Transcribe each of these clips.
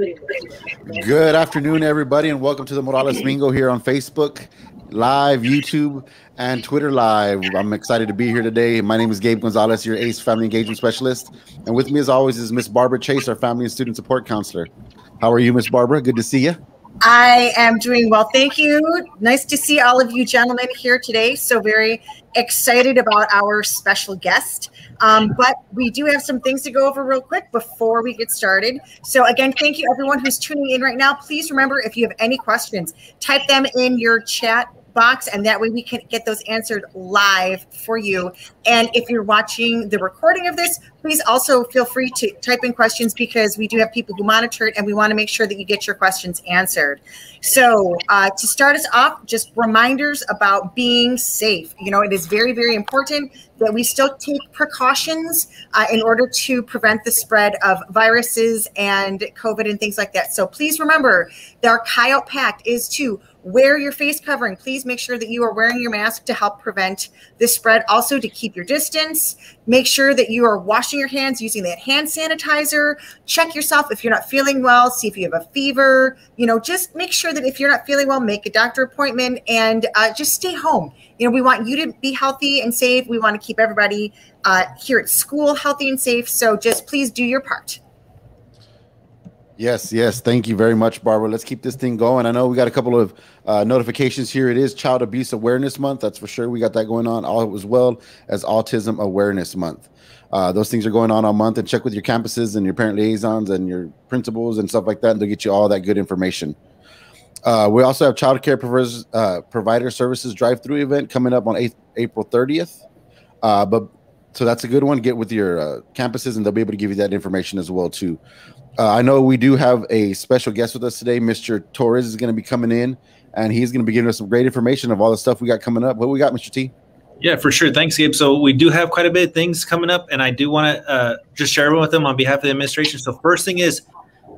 Good afternoon, everybody, and welcome to the Morales Mingle here on Facebook Live, YouTube, and Twitter Live. I'm excited to be here today. My name is Gabe Gonzales, your ACE Family Engagement Specialist. And with me, as always, is Miss Barbara Chase, our Family and Student Support Counselor. How are you, Miss Barbara? Good to see you. I am doing well, thank you. Nice to see all of you gentlemen here today. So very excited about our special guest. But we do have some things to go over real quick before we get started. So again, thank you everyone who's tuning in right now. Please remember, if you have any questions, type them in your chat box, and that way we can get those answered live for you. And if you're watching the recording of this, please also feel free to type in questions, because we do have people who monitor it, and we want to make sure that you get your questions answered. So to start us off, just reminders about being safe. You know, it is very, very important that we still take precautions in order to prevent the spread of viruses and COVID and things like that. So please remember that our Coyote Pact is to wear your face covering. Please make sure that you are wearing your mask to help prevent the spread. Also, to keep your distance. Make sure that you are washing your hands using that hand sanitizer. Check yourself if you're not feeling well. See if you have a fever. You know, just make sure that if you're not feeling well, make a doctor appointment, and just stay home. You know, we want you to be healthy and safe. We want to keep everybody here at school healthy and safe. So just please do your part. Yes, yes. Thank you very much, Barbara. Let's keep this thing going. I know we got a couple of notifications here. It is Child Abuse Awareness Month. That's for sure. We got that going on, as well as Autism Awareness Month. Those things are going on all month. And check with your campuses and your parent liaisons and your principals and stuff like that, and they'll get you all that good information. We also have Child Care Provider Services drive-through event coming up on April 30th. So that's a good one. Get with your campuses, and they'll be able to give you that information as well, too. I know we do have a special guest with us today. Mr. Torres is going to be coming in, and he's going to be giving us some great information of all the stuff we got coming up. What we got, Mr. T? Yeah, for sure. Thanks, Gabe. So we do have quite a bit of things coming up, and I do want to just share with them on behalf of the administration. So first thing is,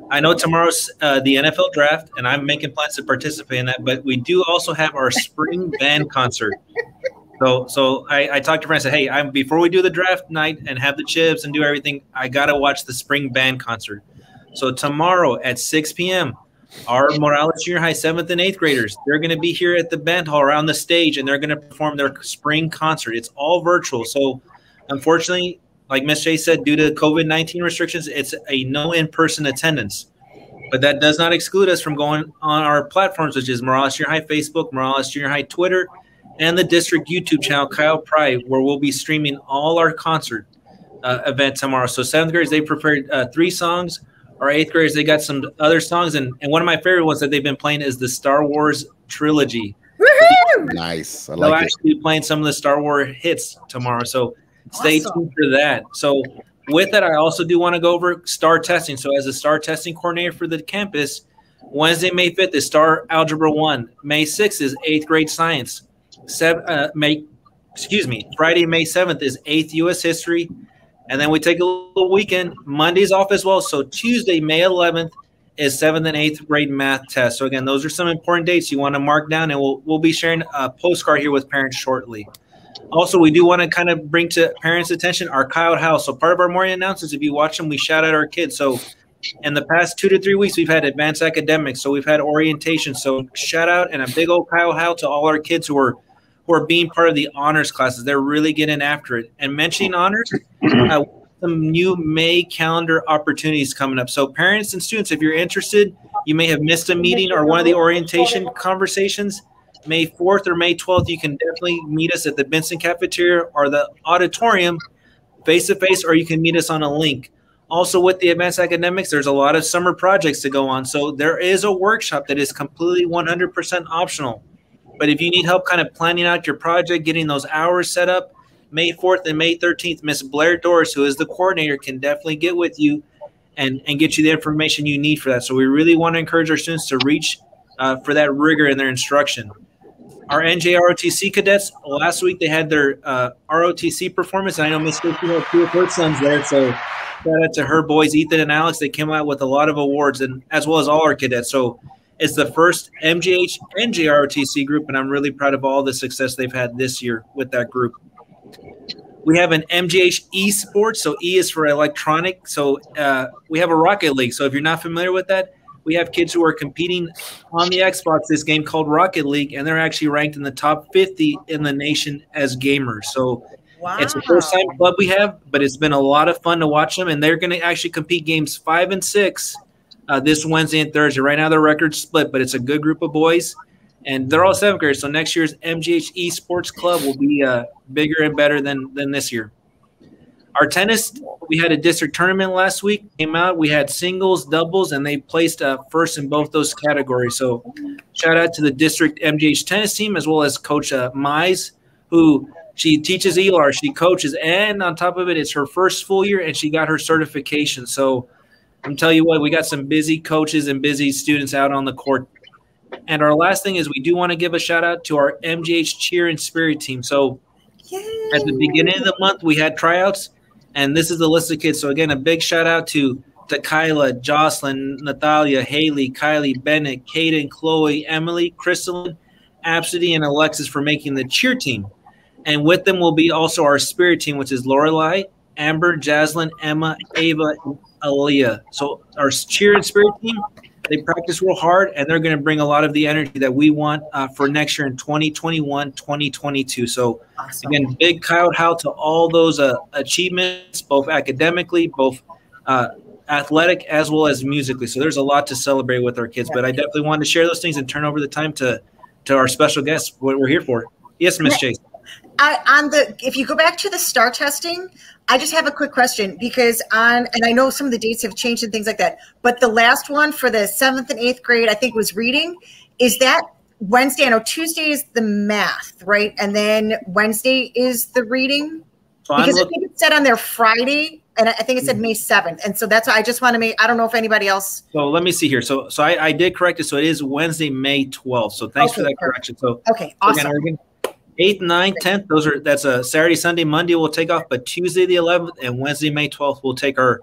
I know tomorrow's the NFL draft, and I'm making plans to participate in that, but we do also have our spring band concert. So I talked to friends and said, hey, before we do the draft night and have the chips and do everything, I got to watch the spring band concert. So tomorrow at 6 p.m., our Morales Junior High 7th and 8th graders, they're going to be here at the band hall around the stage, and they're going to perform their spring concert. It's all virtual. So unfortunately, like Ms. Jay said, due to COVID-19 restrictions, it's a no in-person attendance. But that does not exclude us from going on our platforms, which is Morales Junior High Facebook, Morales Junior High Twitter, and the district YouTube channel, Kyle Pride, where we'll be streaming all our concert event tomorrow. So 7th graders, they prepared 3 songs. Our 8th graders, they got some other songs. And one of my favorite ones that they've been playing is the Star Wars trilogy. Woohoo! Nice. I like They'll it. actually be playing some of the Star Wars hits tomorrow. So stay tuned for that. So with that, I also do want to go over STAR testing. So as a STAR testing coordinator for the campus, Wednesday, May 5th is STAR Algebra 1. May 6th is 8th grade science. Friday, May 7th is 8th U.S. history. And then we take a little weekend. Monday's off as well. So Tuesday, May 11th is 7th and 8th grade math test. So again, those are some important dates you want to mark down, and we'll be sharing a postcard here with parents shortly. Also, we do want to kind of bring to parents' attention our Coyote House. So part of our morning announcements, if you watch them, we shout out our kids. So in the past 2 to 3 weeks, we've had advanced academics. So we've had orientation. So shout out and a big old Coyote House to all our kids who are being part of the honors classes. They're really getting after it. And mentioning honors, some new May calendar opportunities coming up. So parents and students, if you're interested, you may have missed a meeting or one of the orientation conversations. May 4th or May 12th, you can definitely meet us at the Benson Cafeteria or the auditorium face-to-face, or you can meet us on a link. Also, with the advanced academics, there's a lot of summer projects to go on. So there is a workshop that is completely 100% optional. But if you need help kind of planning out your project, getting those hours set up, May 4th and May 13th, Miss Blair Doris, who is the coordinator, can definitely get with you and get you the information you need for that. So we really want to encourage our students to reach for that rigor in their instruction. Our NJ ROTC cadets, last week they had their ROTC performance. And I know Miss Christie had 2 of her sons there, so shout out to her boys, Ethan and Alex. They came out with a lot of awards, and as well as all our cadets. So it's the first MJH NJ ROTC group, and I'm really proud of all the success they've had this year with that group. We have an MJH eSports, so E is for electronic. So we have a Rocket League. So if you're not familiar with that, we have kids who are competing on the Xbox, this game called Rocket League, and they're actually ranked in the top 50 in the nation as gamers. So Wow. it's a first-time club we have, but it's been a lot of fun to watch them, and they're going to actually compete games 5 and 6 this Wednesday and Thursday. Right now, the record's split, but it's a good group of boys, and they're all 7th graders. So next year's MJH Esports Club will be bigger and better than this year. Our tennis, we had a district tournament last week. Came out, we had singles, doubles, and they placed first in both those categories. So shout out to the district MJH tennis team, as well as Coach Mize, who she teaches ELAR, she coaches, and on top of it, it's her first full year, and she got her certification. So I'm telling you what, we got some busy coaches and busy students out on the court. And our last thing is we do want to give a shout out to our MJH cheer and spirit team. So at the beginning of the month, we had tryouts. And this is the list of kids. So, again, a big shout-out to Kyla, Jocelyn, Natalia, Haley, Kylie, Bennett, Kaden, Chloe, Emily, Crystalline, Absidy, and Alexis for making the cheer team. And with them will be also our spirit team, which is Lorelai, Amber, Jaslyn, Emma, Ava, and Aaliyah. So our cheer and spirit team, they practice real hard, and they're going to bring a lot of the energy that we want for next year in 2021, 2022. So, again, big shout-out to all those achievements, both academically, both athletic, as well as musically. So there's a lot to celebrate with our kids. But I definitely wanted to share those things and turn over the time to our special guests, what we're here for. Yes, Miss Chase. If you go back to the STAR testing, I just have a quick question because and I know some of the dates have changed and things like that, but the last one for the 7th and 8th grade, I think was reading. Is that Wednesday? I know Tuesday is the math, right? And then Wednesday is the reading? So because I think it said on there Friday, and I think it said May 7th. And so that's why I just want to make, I don't know if anybody else. So let me see here. So I did correct it. So it is Wednesday, May 12th. So thanks for that correction. So okay, awesome. Again, 8th, 9th, 10th, that's a Saturday, Sunday, Monday we'll take off, but Tuesday the 11th and Wednesday, May 12th, we'll take our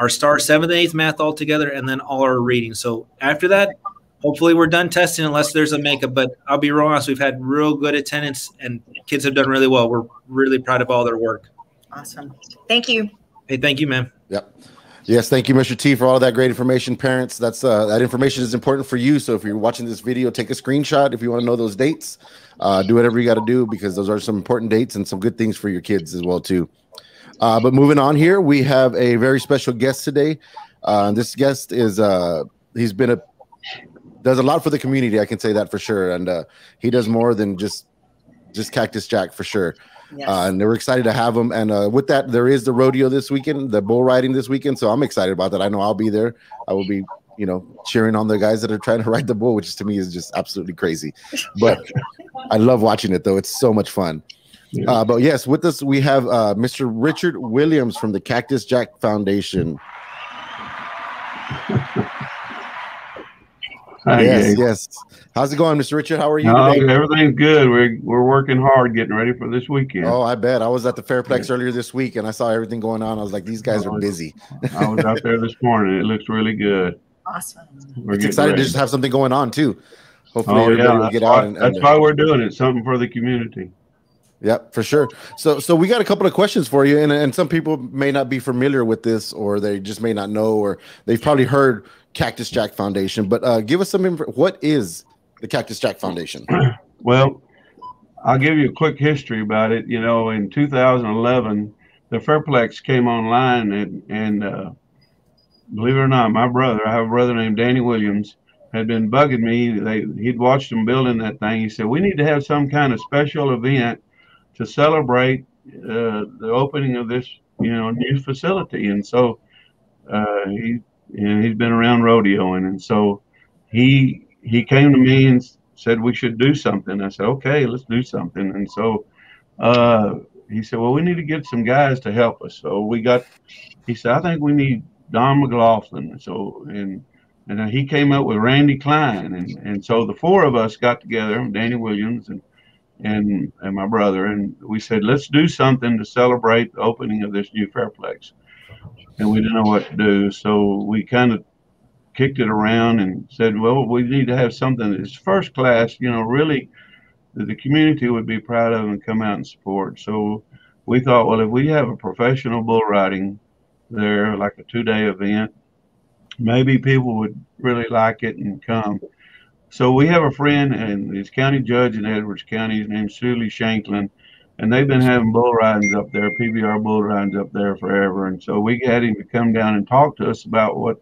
STAR 7th and 8th math all together and then all our reading. So after that, hopefully we're done testing unless there's a makeup, but I'll be real honest, we've had real good attendance and kids have done really well. We're really proud of all their work. Awesome. Thank you. Hey, thank you, ma'am. Yep. Yes, thank you, Mr. T, for all of that great information. Parents, that information is important for you. So if you're watching this video, take a screenshot if you want to know those dates. Do whatever you got to do because those are some important dates and some good things for your kids as well too. But moving on here, we have a very special guest today. This guest is does a lot for the community. I can say that for sure, and he does more than just Cactus Jack for sure. Yes. And we're excited to have him. And with that, there is the rodeo this weekend, the bull riding this weekend. So I'm excited about that. I know I'll be there. I will be, cheering on the guys that are trying to ride the bull, which to me is just absolutely crazy. But I love watching it, though. It's so much fun. Yeah. But yes, with us, we have Mr. Richard Williams from the Cactus Jack Foundation. Hi, yes, yes. How's it going, Mr. Richard? How are you today? Everything's good. We're working hard, getting ready for this weekend. Oh, I bet. I was at the Fairplex earlier this week, and I saw everything going on. I was like, these guys are busy. I was out there this morning. It looks really good. Awesome. It's exciting to just have something going on, too. Hopefully everybody will get out. That's why we're doing it, something for the community. Yep, for sure. So we got a couple of questions for you, and some people may not be familiar with this, or they just may not know, or they've probably heard Cactus Jack Foundation. But give us some info. What is the Cactus Jack Foundation? Well, I'll give you a quick history about it. In 2011, the Fairplex came online, and believe it or not, I have a brother named Danny Williams, had been bugging me. He'd watched them building that thing. He said, we need to have some kind of special event to celebrate the opening of this, new facility. And so he's been around rodeoing. And so he came to me and said we should do something. I said, okay, let's do something. And so he said, well, we need to get some guys to help us. So he said, I think we need Don McLaughlin. So, and he came up with Randy Klein. And so the four of us got together, Danny Williams and my brother, and we said, let's do something to celebrate the opening of this new Fairplex. And we didn't know what to do. So we kind of kicked it around and said, well, we need to have something that's first class, really that the community would be proud of and come out and support. So we thought, well, if we have a professional bull riding there, like a 2-day event, maybe people would really like it and come. So we have a friend, and he's county judge in Edwards County. His name's Sully Shanklin, and they've been having bull ridings up there, PBR bull ridings up there forever. And so we had him to come down and talk to us about what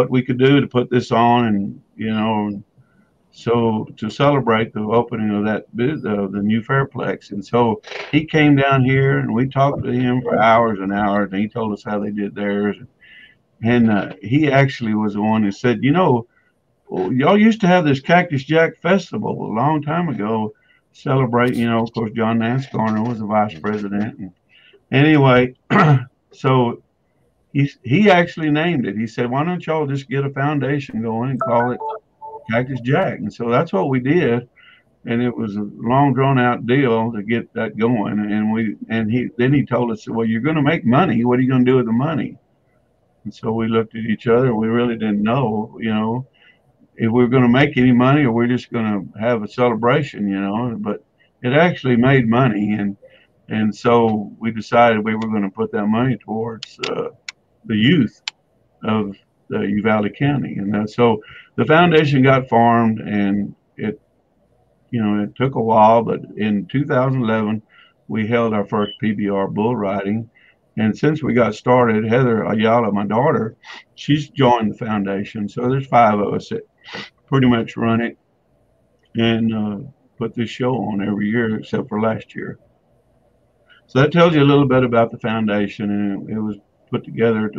we could do to put this on, and so to celebrate the opening of the new Fairplex. And so he came down here, and we talked to him for hours and hours, and he told us how they did theirs. And he actually was the one who said, y'all used to have this Cactus Jack Festival a long time ago, celebrate, of course, John Nance Garner was the vice president. And anyway, so he actually named it. He said, why don't y'all just get a foundation going and call it Cactus Jack? And so that's what we did. And it was a long drawn out deal to get that going. And he told us, well, you're going to make money. What are you going to do with the money? And so we looked at each other. We really didn't know, if we were going to make any money or we're just going to have a celebration, but it actually made money. And so we decided we were going to put that money towards the youth of the Uvalde County. And so the foundation got formed, and it took a while, but in 2011, we held our first PBR bull riding. And since we got started, Heather Ayala, my daughter, she's joined the foundation. So there's 5 of us that pretty much run it and put this show on every year except for last year. So that tells you a little bit about the foundation, and it was put together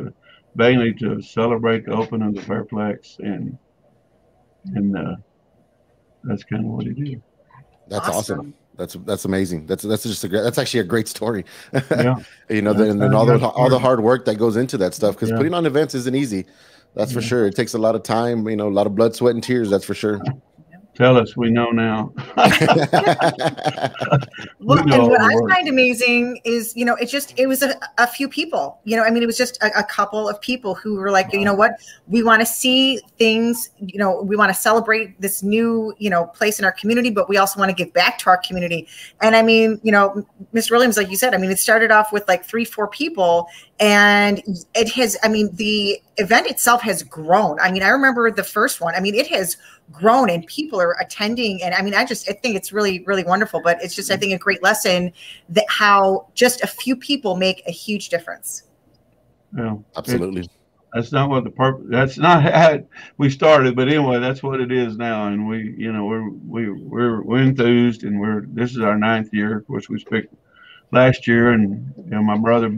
mainly to celebrate the opening of the Fairplex, and that's kind of what it is. That's awesome. That's amazing. That's actually a great story. Yeah. And then all the hard work that goes into that stuff, because putting on events isn't easy. That's for sure. It takes a lot of time, a lot of blood, sweat, and tears. That's for sure. Tell us, we know now. Well, and what I find amazing is, it was a few people, it was just a couple of people who were like, what, we want to see things, we want to celebrate this new, place in our community, but we also want to give back to our community. And Mr. Williams, like you said, it started off with like 3-4 people, and it has, the event itself has grown. I remember the first one, it has grown and people are attending. And I think it's really, really wonderful, but it's just, I think, a great lesson that how just a few people make a huge difference. Yeah, absolutely. That's not what that's not how we started, but anyway, that's what it is now. And we're enthused, and this is our 9th year. Of course, we picked last year, and my brother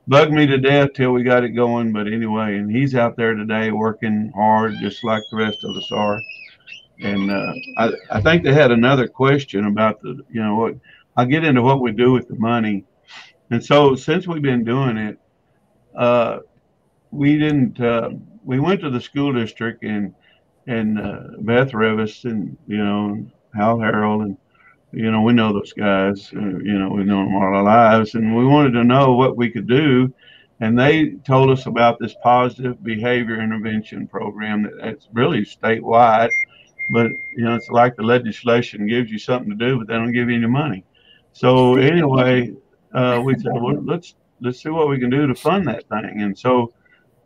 bugged me to death till we got it going. But anyway, and he's out there today working hard, just like the rest of us are. And I think they had another question about what I'll get into what we do with the money. And so since we've been doing it, we went to the school district and Beth Revis and Hal Harrell, and we know those guys, we've known them all our lives, and we wanted to know what we could do. And they told us about this positive behavior intervention program that's really statewide, but it's like the legislation gives you something to do, but they don't give you any money. So anyway, we said, well, let's see what we can do to fund that thing. And so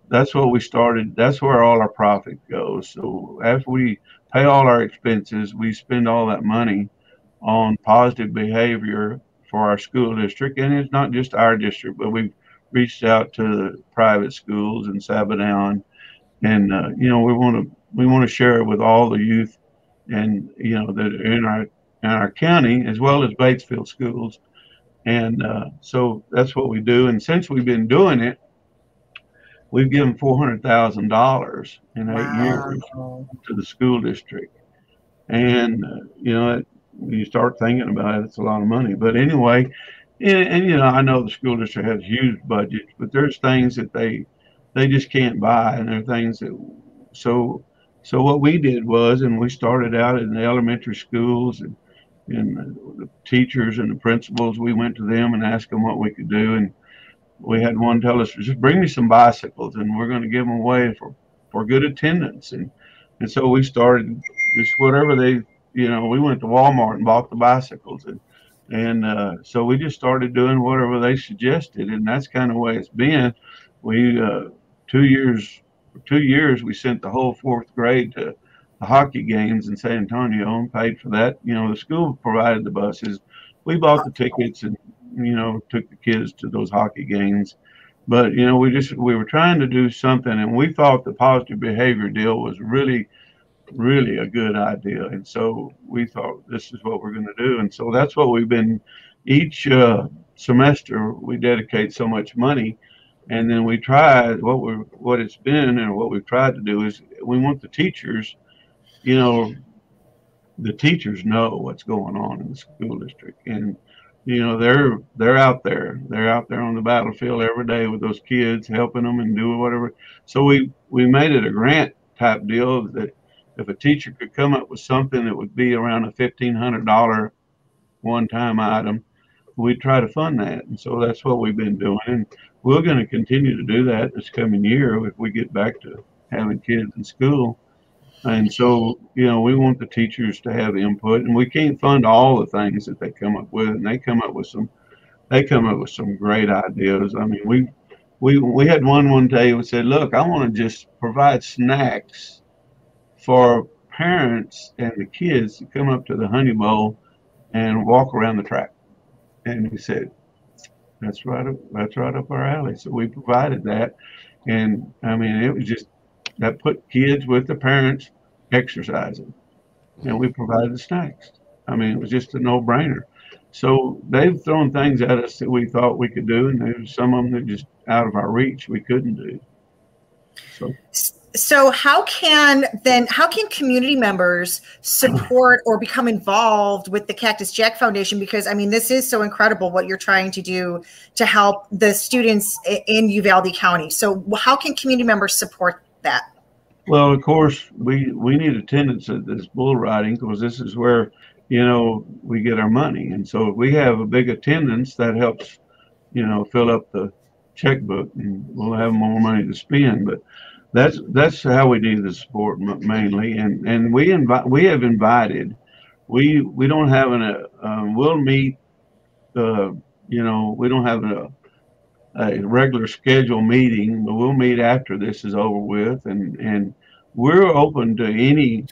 that's what we started. That's where all our profit goes. So after we pay all our expenses, we spend all that money on positive behavior for our school district. And it's not just our district, but we've reached out to the private schools in Sabinow, and we want to share it with all the youth and that are in our county, as well as Batesville schools. And so that's what we do. And since we've been doing it, we've given $400,000 in 8 years to the school district. And when you start thinking about it, it's a lot of money. But anyway, and I know the school district has huge budgets, but there's things that they just can't buy, and there are things that so what we did was, and we started out in the elementary schools, and the teachers and the principals, we went to them and asked them what we could do. And we had one tell us, just bring me some bicycles and we're going to give them away for good attendance. And so we started just whatever they, we went to Walmart and bought the bicycles. And so we just started doing whatever they suggested. And that's kind of the way it's been. We, 2 years for 2 years, we sent the whole 4th grade to the hockey games in San Antonio and paid for that. You know, the school provided the buses. We bought the tickets and, you know, took the kids to those hockey games. But, you know, we were trying to do something, and we thought the positive behavior deal was really a good idea. And so we thought, this is what we're going to do. And so that's what we've been each semester. We dedicate so much money, and then we try what it's been, and what we've tried to do is we want the teachers, you know, the teachers know what's going on in the school district, and you know, they're out there on the battlefield every day with those kids, helping them and doing whatever. So we made it a grant type deal that if a teacher could come up with something that would be around a $1,500 one-time item, we'd try to fund that. And so that's what we've been doing, and we're going to continue to do that this coming year if we get back to having kids in school. And so, you know, we want the teachers to have input, and we can't fund all the things that they come up with, and they come up with some great ideas. I mean, we had one day who said, look, I want to just provide snacks for parents and the kids to come up to the Honey Bowl and walk around the track. And he said, that's right up our alley. So we provided that, and I mean, it was just, that put kids with the parents exercising, and we provided the snacks. I mean, it was just a no-brainer. So they've thrown things at us that we thought we could do, and there's some of them that just out of our reach we couldn't do. So how can community members support or become involved with the Cactus Jack Foundation? Because I mean, this is so incredible what you're trying to do to help the students in Uvalde County. So how can community members support that? Well, of course, we need attendance at this bull riding, because this is where, you know, we get our money. And so if we have a big attendance, that helps, you know, fill up the checkbook, and we'll have more money to spend. But that's how we need the support mainly. And we have invited. We don't have we'll meet. You know, we don't have a regular scheduled meeting, but we'll meet after this is over with, and we're open to any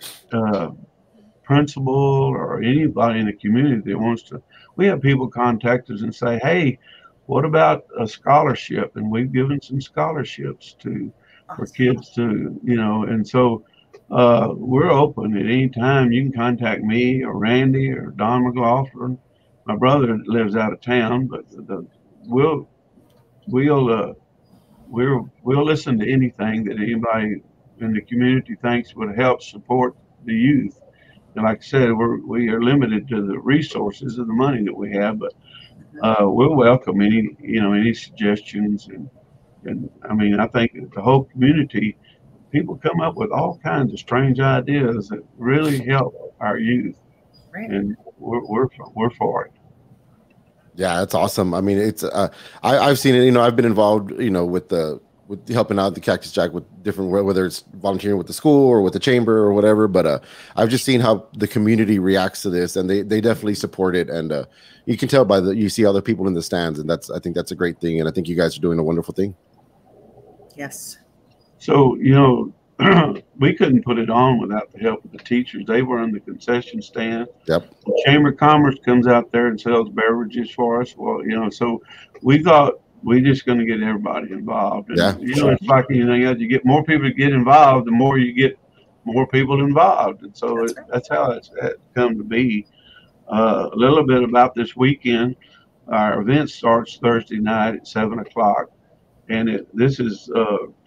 principal or anybody in the community that wants to. We have people contact us and say, hey, what about a scholarship? And we've given some scholarships for kids to, you know, and so we're open at any time. You can contact me or Randy or Don McLaughlin. My brother lives out of town, but we'll listen to anything that anybody in the community thinks would help support the youth. And like I said, we are limited to the resources of the money that we have, but we'll welcome any suggestions. And I mean, I think that the whole community, people come up with all kinds of strange ideas that really help our youth, right. And we're for it. Yeah, that's awesome. I mean, it's I've seen it. You know, I've been involved, you know, with helping out the Cactus Jack with different, whether it's volunteering with the school or with the chamber or whatever. But I've just seen how the community reacts to this, and they definitely support it. And you can tell you see other people in the stands, and I think that's a great thing. And I think you guys are doing a wonderful thing. Yes. So, you know, we couldn't put it on without the help of the teachers. They were in the concession stand. Yep. The Chamber of Commerce comes out there and sells beverages for us. Well, you know, so we thought we're just going to get everybody involved. And, yeah. You know, it's like anything else. You get more people to get involved, the more you get more people involved. And so that's how it's come to be. A little bit about this weekend. Our event starts Thursday night at 7 o'clock. And this is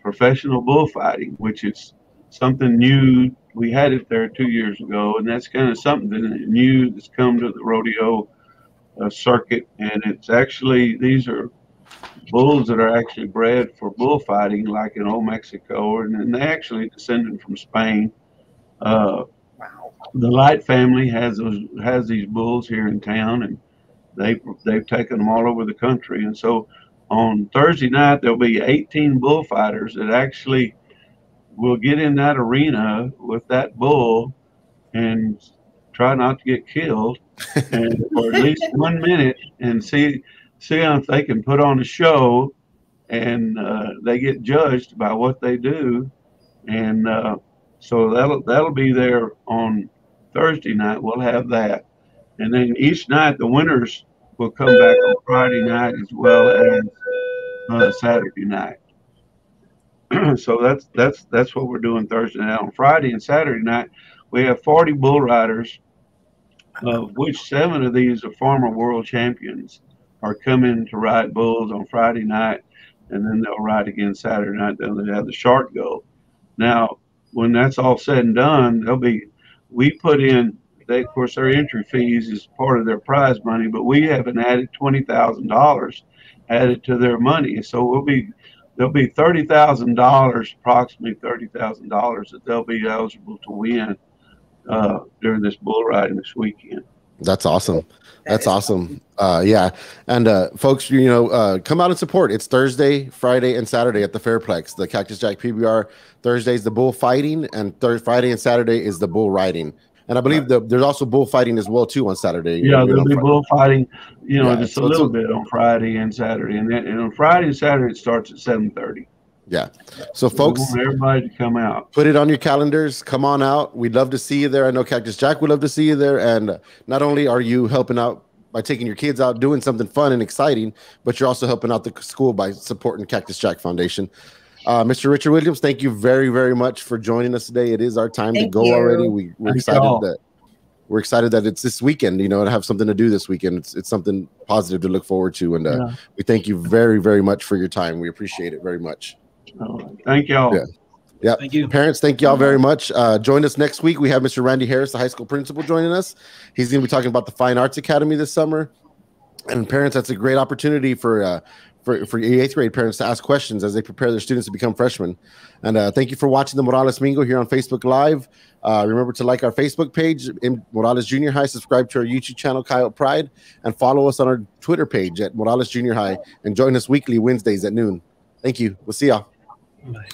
professional bullfighting, which is something new. We had it there 2 years ago, and that's kind of something new that's come to the rodeo circuit. And it's actually, these are bulls that are actually bred for bullfighting, like in Old Mexico, and they're actually descended from Spain. Wow. The Light family has these bulls here in town, and they've taken them all over the country. And so on Thursday night, there'll be 18 bullfighters that actually will get in that arena with that bull and try not to get killed, and for at least 1 minute, and see if they can put on a show, and they get judged by what they do. And so that'll be there on Thursday night. We'll have that, and then each night the winners will come back on Friday night as well as Saturday night. So that's what we're doing Thursday night. On Friday and Saturday night, we have 40 bull riders, of which 7 of these are former world champions, are coming to ride bulls on Friday night, and then they'll ride again Saturday night. Then they have the short go. Now, when that's all said and done, we put in, of course, their entry fees is part of their prize money, but we haven't added $20,000 added to their money. So there'll be $30,000, approximately $30,000 that they'll be eligible to win during this bull riding this weekend. That's awesome. That's awesome. Yeah. And folks, come out and support. It's Thursday, Friday, and Saturday at the Fairplex, the Cactus Jack PBR. Thursday's the bull fighting, and Friday and Saturday is the bull riding. And I believe there's also bullfighting as well too on Saturday. Yeah, there'll be bullfighting. Just a little bit on Friday and Saturday, and on Friday and Saturday it starts at 7:30. Yeah. So folks, we want everybody to come out. Put it on your calendars. Come on out. We'd love to see you there. I know Cactus Jack would love to see you there. And not only are you helping out by taking your kids out, doing something fun and exciting, but you're also helping out the school by supporting Cactus Jack Foundation. Mr. Richard Williams, thank you very, very much for joining us today. It is our time to go already. We're excited that it's this weekend, to have something to do this weekend. It's something positive to look forward to. And we thank you very, very much for your time. We appreciate it very much. Thank y'all. Yeah. Thank you. Parents, thank y'all very much. Join us next week. We have Mr. Randy Harris, the high school principal, joining us. He's going to be talking about the Fine Arts Academy this summer. And parents, that's a great opportunity for 8th grade parents to ask questions as they prepare their students to become freshmen. And thank you for watching the Morales Mingle here on Facebook Live. Remember to like our Facebook page, in Morales Junior High, subscribe to our YouTube channel, Coyote Pride, and follow us on our Twitter page at Morales Junior High, and join us weekly Wednesdays at noon. Thank you. We'll see y'all. Bye.